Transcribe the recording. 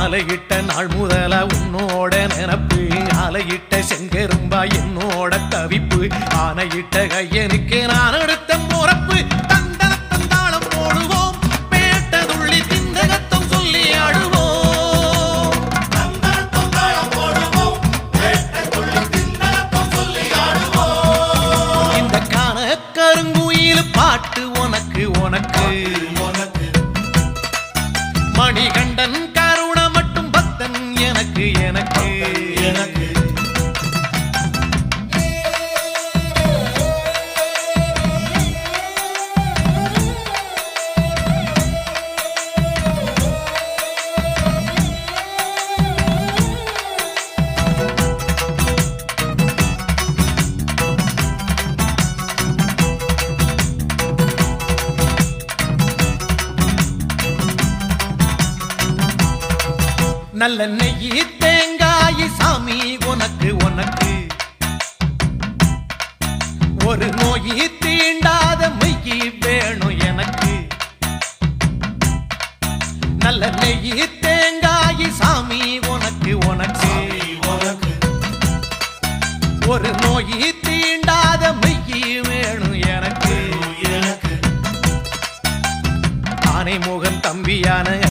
மாலையிட்ட நாள் முதல உன்னோட நினப்பு ஆலையிட்ட செங்கரும்பா என்னோட தவிப்பு ஆனையிட்ட கையனுக்கு நான் எடுத்த முறப்பு தந்தனத்தந்தாளம் போடுவோம் பேட்டதுள்ளி திந்தகத்தம் சொல்லி ஆடுவோம் இந்த காண கருங்குயில் பாட்டு உனக்கு உனக்கு மணிகண்டன் கருண மட்டும் பக்தன் எனக்கு எனக்கு எனக்கு நல்ல நெய்யி தேங்காய் சாமி உனக்கு உனக்கு ஒரு நோயி தீண்டாத மெய்யி வேணும் எனக்கு நல்ல நெய்யி தேங்காய் சாமி உனக்கு உனக்கு ஒரு நோயி தீண்டாத மெய்யி வேணும் எனக்கு ஆனை முகன் தம்பியான